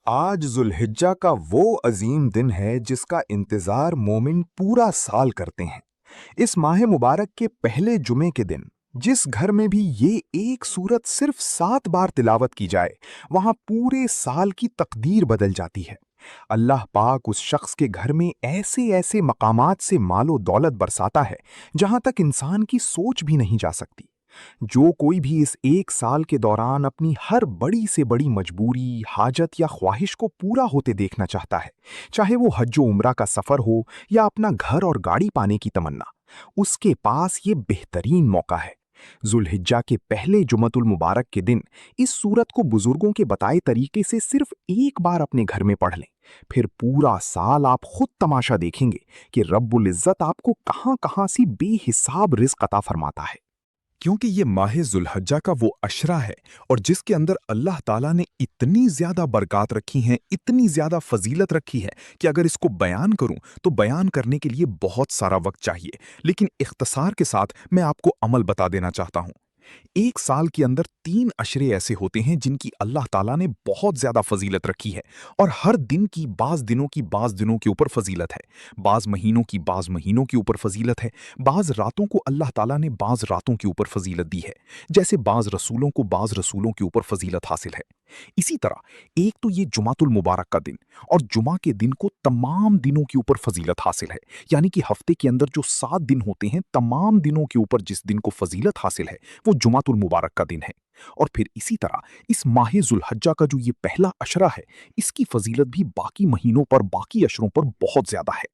آج ذوالحجہ کا وہ عظیم دن ہے جس کا انتظار مومن پورا سال کرتے ہیں۔ اس ماہ مبارک کے پہلے جمعے کے دن جس گھر میں بھی یہ ایک سورت صرف 7 بار تلاوت کی جائے وہاں پورے سال کی تقدیر بدل جاتی ہے۔ اللہ پاک اس شخص کے گھر میں ایسے ایسے مقامات سے مال و دولت برساتا ہے جہاں تک انسان کی سوچ بھی نہیں جا سکتی۔ جو کوئی بھی اس ایک سال کے دوران اپنی ہر بڑی سے بڑی مجبوری، حاجت یا خواہش کو پورا ہوتے دیکھنا چاہتا ہے، چاہے وہ حج و عمرہ کا سفر ہو یا اپنا گھر اور گاڑی پانے کی تمنا، اس کے پاس یہ بہترین موقع ہے۔ ذوالحجہ کے پہلے جمعۃ المبارک کے دن اس سورت کو بزرگوں کے بتائے طریقے سے صرف ایک بار اپنے گھر میں پڑھ لیں، پھر پورا سال آپ خود تماشا دیکھیں گے کہ رب العزت آپ کو کہاں کہاں سی بے حساب رزق عطا فرماتا ہے۔ کیونکہ یہ ماہ ذوالحجہ کا وہ عشرہ ہے اور جس کے اندر اللہ تعالیٰ نے اتنی زیادہ برکات رکھی ہیں، اتنی زیادہ فضیلت رکھی ہے کہ اگر اس کو بیان کروں تو بیان کرنے کے لیے بہت سارا وقت چاہیے، لیکن اختصار کے ساتھ میں آپ کو عمل بتا دینا چاہتا ہوں۔ ایک سال کے اندر 3 عشرے ایسے ہوتے ہیں جن کی اللہ تعالیٰ نے بہت زیادہ فضیلت رکھی ہے، اور ہر دن کی بعض دنوں کے اوپر فضیلت ہے، بعض مہینوں کی بعض مہینوں کے اوپر فضیلت ہے، بعض راتوں کو اللہ تعالیٰ نے بعض راتوں کے اوپر فضیلت دی ہے، جیسے بعض رسولوں کو بعض رسولوں کے اوپر فضیلت حاصل ہے۔ اسی طرح ایک تو یہ جمعۃ المبارک کا دن، اور جمعہ کے دن کو تمام دنوں کے اوپر فضیلت حاصل ہے، یعنی کہ ہفتے کے اندر جو 7 دن ہوتے ہیں تمام دنوں کے اوپر جس دن کو فضیلت حاصل ہے وہ جمعۃ المبارک کا دن ہے۔ اور پھر اسی طرح اس ماہ ذوالحجہ کا جو یہ پہلا عشرہ ہے اس کی فضیلت بھی باقی مہینوں پر باقی عشروں پر بہت زیادہ ہے۔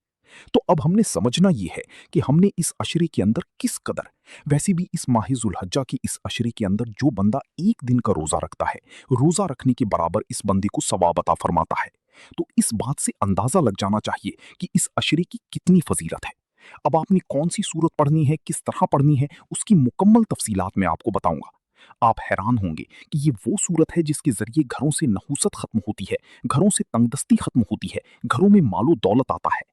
تو اب ہم نے سمجھنا یہ ہے کہ ہم نے اس عشرے کے اندر کس قدر، ویسے بھی اس ماہ ذوالحجہ کی اس عشرے کے اندر جو بندہ ایک دن کا روزہ رکھتا ہے، روزہ رکھنے کے برابر اس بندے کو ثواب عطا فرماتا ہے۔ تو اس بات سے اندازہ لگ جانا چاہیے کہ اس عشرے کی کتنی فضیلت ہے۔ اب آپ نے کون سی سورت پڑھنی ہے، کس طرح پڑھنی ہے، اس کی مکمل تفصیلات میں آپ کو بتاؤں گا۔ آپ حیران ہوں گے کہ یہ وہ سورت ہے جس کے ذریعے گھروں سے نحوست ختم ہوتی ہے، گھروں سے تنگ دستی ختم ہوتی ہے، گھروں میں مال و دولت آتا ہے۔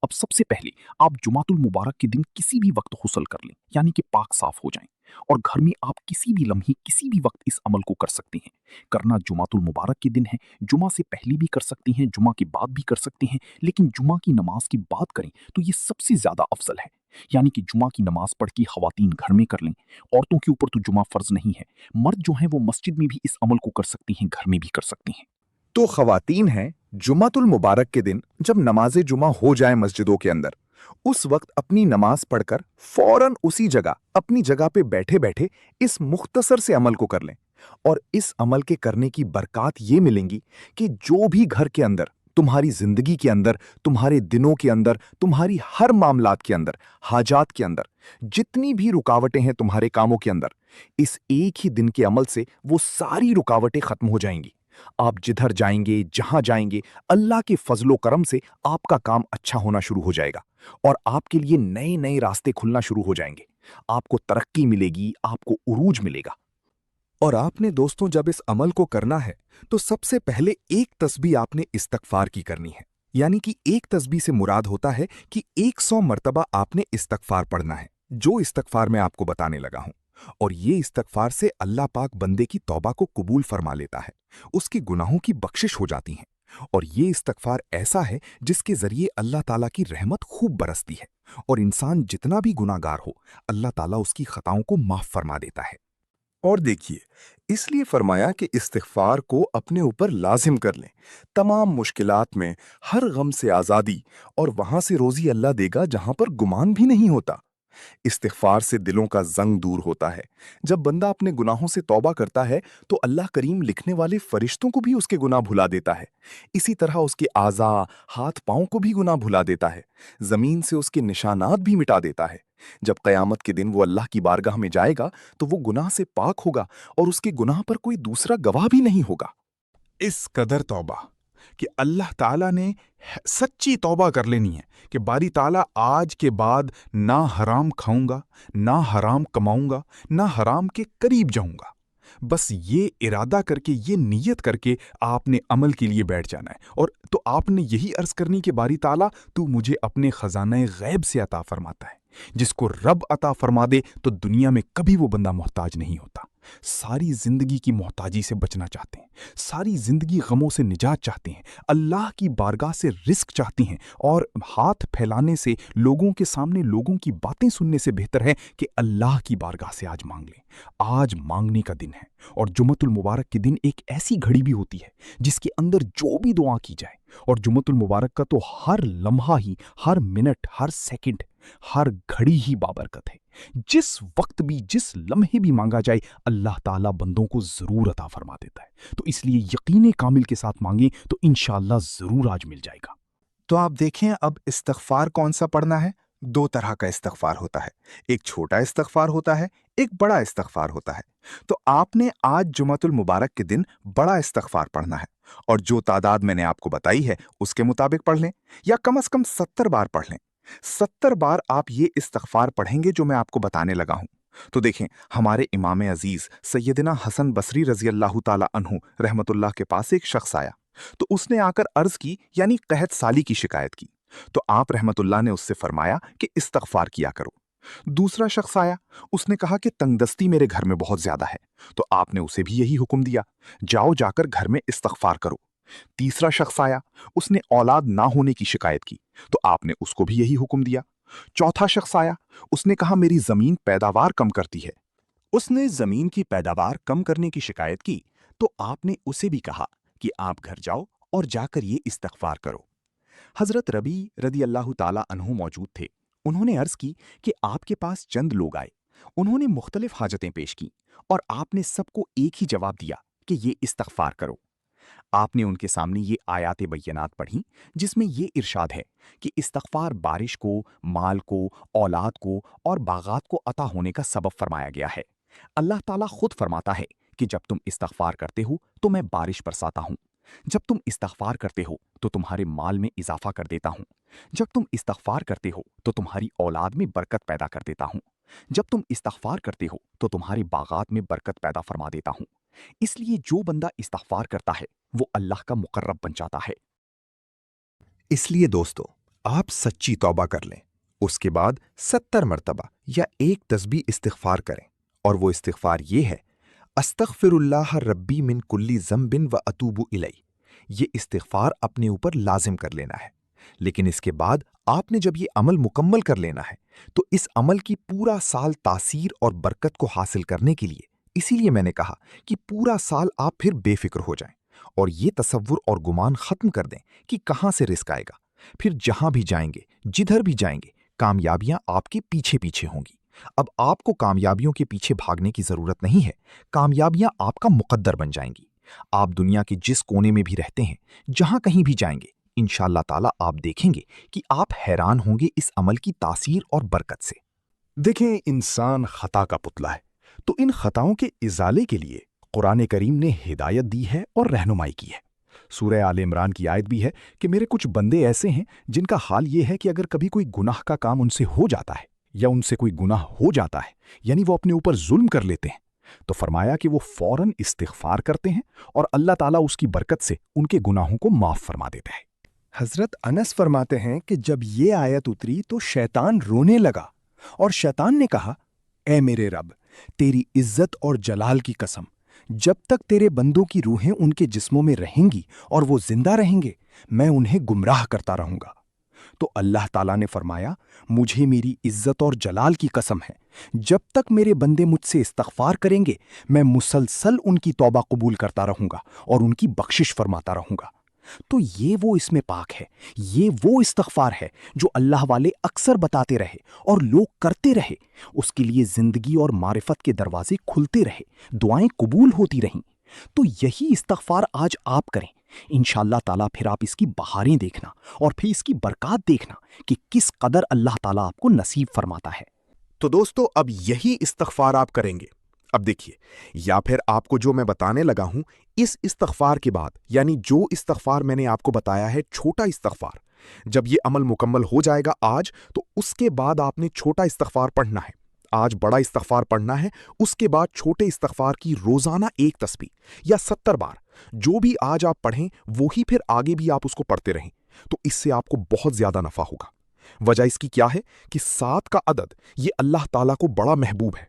اب سب سے پہلے آپ جمعۃ المبارک کے دن کسی بھی وقت غسل کر لیں، یعنی کہ پاک صاف ہو جائیں، اور گھر میں آپ کسی بھی لمحے کسی بھی وقت اس عمل کو کر سکتے ہیں۔ کرنا جمعۃ المبارک کے دن ہے، جمعہ سے پہلے بھی کر سکتے ہیں، جمعہ کے بعد بھی کر سکتے ہیں، لیکن جمعہ کی نماز کی بات کریں تو یہ سب سے زیادہ افضل ہے، یعنی کہ جمعہ کی نماز پڑھ کے خواتین گھر میں کر لیں۔ عورتوں کے اوپر تو جمعہ فرض نہیں ہے، مرد جو ہیں وہ مسجد میں بھی اس عمل کو کر سکتے ہیں، گھر میں بھی کر سکتے ہیں۔ تو خواتین ہیں، جمعۃ المبارک کے دن جب نماز جمعہ ہو جائے مسجدوں کے اندر، اس وقت اپنی نماز پڑھ کر فوراً اسی جگہ اپنی جگہ پہ بیٹھے بیٹھے اس مختصر سے عمل کو کر لیں، اور اس عمل کے کرنے کی برکات یہ ملیں گی کہ جو بھی گھر کے اندر، تمہاری زندگی کے اندر، تمہارے دنوں کے اندر، تمہاری ہر معاملات کے اندر، حاجات کے اندر، جتنی بھی رکاوٹیں ہیں تمہارے کاموں کے اندر، اس ایک ہی دن کے عمل سے وہ ساری رکاوٹیں ختم ہو جائیں گی۔ آپ جدھر جائیں گے، جہاں جائیں گے، اللہ کے فضل و کرم سے آپ کا کام اچھا ہونا شروع ہو جائے گا، اور آپ کے لیے نئے نئے راستے کھلنا شروع ہو جائیں گے۔ آپ کو ترقی ملے گی، آپ کو عروج ملے گا۔ اور آپ نے دوستوں جب اس عمل کو کرنا ہے تو سب سے پہلے ایک تسبیح آپ نے استغفار کی کرنی ہے، یعنی کہ ایک تسبیح سے مراد ہوتا ہے کہ 100 مرتبہ آپ نے استغفار پڑھنا ہے، جو استغفار میں آپ کو بتانے لگا ہوں۔ اور یہ استغفار سے اللہ پاک بندے کی توبہ کو قبول فرما لیتا ہے، اس کے گناہوں کی بخشش ہو جاتی ہیں، اور یہ استغفار ایسا ہے جس کے ذریعے اللہ تعالیٰ کی رحمت خوب برستی ہے، اور انسان جتنا بھی گناہ گار ہو اللہ تعالیٰ اس کی خطاؤں کو معاف فرما دیتا ہے۔ اور دیکھیے، اس لیے فرمایا کہ استغفار کو اپنے اوپر لازم کر لیں۔ تمام مشکلات میں ہر غم سے آزادی، اور وہاں سے روزی اللہ دے گا جہاں پر گمان بھی نہیں ہوتا۔ استغفار سے دلوں کا زنگ دور ہوتا ہے۔ جب بندہ اپنے گناہوں سے توبہ کرتا ہے تو اللہ کریم لکھنے والے فرشتوں کو بھی اس کے گناہ بھلا دیتا ہے، اسی طرح اس کے اعضاء، ہاتھ پاؤں کو بھی گناہ بھلا دیتا ہے، زمین سے اس کے نشانات بھی مٹا دیتا ہے۔ جب قیامت کے دن وہ اللہ کی بارگاہ میں جائے گا تو وہ گناہ سے پاک ہوگا، اور اس کے گناہ پر کوئی دوسرا گواہ بھی نہیں ہوگا۔ اس قدر توبہ کہ اللہ تعالیٰ نے سچی توبہ کر لینی ہے کہ باری تعالیٰ آج کے بعد نہ حرام کھاؤں گا، نہ حرام کماؤں گا، نہ حرام کے قریب جاؤں گا۔ بس یہ ارادہ کر کے، یہ نیت کر کے آپ نے عمل کے لیے بیٹھ جانا ہے، اور تو آپ نے یہی عرض کرنی کہ باری تعالیٰ تو مجھے اپنے خزانہ غیب سے عطا فرماتا ہے۔ جس کو رب عطا فرما دے تو دنیا میں کبھی وہ بندہ محتاج نہیں ہوتا۔ ساری زندگی کی محتاجی سے بچنا چاہتے ہیں، ساری زندگی غموں سے نجات چاہتے ہیں، اللہ کی بارگاہ سے رزق چاہتی ہیں، اور ہاتھ پھیلانے سے لوگوں کے سامنے لوگوں کی باتیں سننے سے بہتر ہے کہ اللہ کی بارگاہ سے آج مانگ لیں۔ آج مانگنے کا دن ہے، اور جمعۃ المبارک کے دن ایک ایسی گھڑی بھی ہوتی ہے جس کے اندر جو بھی دعا کی جائے، اور جمعۃ المبارک کا تو ہر لمحہ ہی، ہر منٹ، ہر سیکنڈ، ہر گھڑی ہی بابرکت ہے۔ جس وقت بھی، جس لمحے بھی مانگا جائے، اللہ تعالیٰ بندوں کو ضرور عطا فرما دیتا ہے۔ تو اس لیے یقین کامل کے ساتھ مانگیں تو انشاءاللہ ضرور آج مل جائے گا۔ تو آپ دیکھیں اب استغفار کون سا پڑھنا ہے۔ دو طرح کا استغفار ہوتا ہے، ایک چھوٹا استغفار ہوتا ہے، ایک بڑا استغفار ہوتا ہے۔ تو آپ نے آج جمعۃ المبارک کے دن بڑا استغفار پڑھنا ہے، اور جو تعداد میں نے آپ کو بتائی ہے اس کے مطابق پڑھ لیں، یا کم از کم 70 بار پڑھ لیں۔ 70 بار آپ یہ استغفار پڑھیں گے جو میں آپ کو بتانے لگا ہوں۔ تو دیکھیں، ہمارے امام عزیز سیدنا حسن بصری رضی اللہ تعالی عنہ رحمت اللہ کے پاس ایک شخص آیا، تو اس نے آ کر عرض کی، یعنی قحط سالی کی شکایت کی۔ تو آپ رحمت اللہ نے اس سے فرمایا کہ استغفار کیا کرو۔ دوسرا شخص آیا، اس نے کہا کہ تنگ دستی میرے گھر میں بہت زیادہ ہے، تو آپ نے اسے بھی یہی حکم دیا، جاؤ جا کر گھر میں استغفار کرو۔ تیسرا شخص آیا، اس نے اولاد نہ ہونے کی شکایت کی، تو آپ نے اس کو بھی یہی حکم دیا۔ چوتھا شخص آیا، اس نے کہا میری زمین پیداوار کم کرتی ہے، اس نے زمین کی پیداوار کم کرنے کی شکایت کی، تو آپ نے اسے بھی کہا کہ آپ گھر جاؤ اور جا کر یہ استغفار کرو۔ حضرت ربی رضی اللہ تعالی عنہ موجود تھے۔ انہوں نے عرض کی کہ آپ کے پاس چند لوگ آئے، انہوں نے مختلف حاجتیں پیش کی، اور آپ نے سب کو ایک ہی جواب دیا کہ یہ استغفار کرو۔ آپ نے ان کے سامنے یہ آیات بینات پڑھی جس میں یہ ارشاد ہے کہ استغفار بارش کو، مال کو، اولاد کو اور باغات کو عطا ہونے کا سبب فرمایا گیا ہے۔ اللہ تعالیٰ خود فرماتا ہے کہ جب تم استغفار کرتے ہو تو میں بارش برساتا ہوں، جب تم استغفار کرتے ہو تو تمہارے مال میں اضافہ کر دیتا ہوں، جب تم استغفار کرتے ہو تو تمہاری اولاد میں برکت پیدا کر دیتا ہوں، جب تم استغفار کرتے ہو تو تمہارے باغات میں برکت پیدا فرما دیتا ہوں۔ اس لیے جو بندہ استغفار کرتا ہے وہ اللہ کا مقرب بن جاتا ہے۔ اس لیے دوستو، آپ سچی توبہ کر لیں، اس کے بعد 70 مرتبہ یا ایک تسبیح استغفار کریں، اور وہ استغفار یہ ہے: استغفر اللہ ربی من کلی ذنب و اتوب الیہ۔ یہ استغفار اپنے اوپر لازم کر لینا ہے، لیکن اس کے بعد آپ نے جب یہ عمل مکمل کر لینا ہے تو اس عمل کی پورا سال تاثیر اور برکت کو حاصل کرنے کے لیے، اسی لیے میں نے کہا کہ پورا سال آپ پھر بے فکر ہو جائیں اور یہ تصور اور گمان ختم کر دیں کہ کہاں سے رزق آئے گا۔ پھر جہاں بھی جائیں گے، جدھر بھی جائیں گے، کامیابیاں آپ کے پیچھے پیچھے ہوں گی۔ اب آپ کو کامیابیوں کے پیچھے بھاگنے کی ضرورت نہیں ہے، کامیابیاں آپ کا مقدر بن جائیں گی۔ آپ دنیا کے جس کونے میں بھی رہتے ہیں، جہاں کہیں بھی جائیں گے، انشاءاللہ تعالیٰ آپ دیکھیں گے کہ آپ حیران ہوں گے اس عمل کی تاثیر اور برکت سے۔ دیکھیں، انسان خطا کا پتلا ہے، تو ان خطاؤں کے ازالے کے لیے قرآن کریم نے ہدایت دی ہے اور رہنمائی کی ہے۔ سورہ آل عمران کی آیت بھی ہے کہ میرے کچھ بندے ایسے ہیں جن کا حال یہ ہے کہ اگر کبھی کوئی گناہ کا کام ان سے ہو جاتا ہے یا ان سے کوئی گناہ ہو جاتا ہے، یعنی وہ اپنے اوپر ظلم کر لیتے ہیں، تو فرمایا کہ وہ فوراً استغفار کرتے ہیں اور اللہ تعالیٰ اس کی برکت سے ان کے گناہوں کو معاف فرما دیتا ہے۔ حضرت انس فرماتے ہیں کہ جب یہ آیت اتری تو شیطان رونے لگا، اور شیطان نے کہا: اے میرے رب، تیری عزت اور جلال کی قسم، جب تک تیرے بندوں کی روحیں ان کے جسموں میں رہیں گی اور وہ زندہ رہیں گے، میں انہیں گمراہ کرتا رہوں گا۔ تو اللہ تعالیٰ نے فرمایا: مجھے میری عزت اور جلال کی قسم ہے، جب تک میرے بندے مجھ سے استغفار کریں گے، میں مسلسل ان کی توبہ قبول کرتا رہوں گا اور ان کی بخشش فرماتا رہوں گا۔ تو یہ وہ اس میں پاک ہے، یہ وہ استغفار ہے جو اللہ والے اکثر بتاتے رہے اور لوگ کرتے رہے، اس کے لیے زندگی اور معرفت کے دروازے کھلتے رہے، دعائیں قبول ہوتی رہیں۔ تو یہی استغفار آج آپ کریں، انشاءاللہ تعالیٰ پھر آپ اس کی بہاریں دیکھنا اور پھر اس کی برکات دیکھنا کہ کس قدر اللہ تعالیٰ آپ کو نصیب فرماتا ہے۔ تو دوستو، اب یہی استغفار آپ کریں گے۔ اب دیکھیے، یا پھر آپ کو جو میں بتانے لگا ہوں، اس استغفار کے بعد، یعنی جو استغفار میں نے آپ کو بتایا ہے چھوٹا استغفار، جب یہ عمل مکمل ہو جائے گا آج، تو اس کے بعد آپ نے چھوٹا استغفار پڑھنا ہے۔ آج بڑا استغفار پڑھنا ہے، اس کے بعد چھوٹے استغفار کی روزانہ ایک تسبیح یا 70 بار جو بھی آج آپ پڑھیں، وہی پھر آگے بھی آپ اس کو پڑھتے رہیں، تو اس سے آپ کو بہت زیادہ نفع ہوگا۔ وجہ اس کی کیا ہے کہ 7 کا عدد یہ اللہ تعالیٰ کو بڑا محبوب ہے۔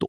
تو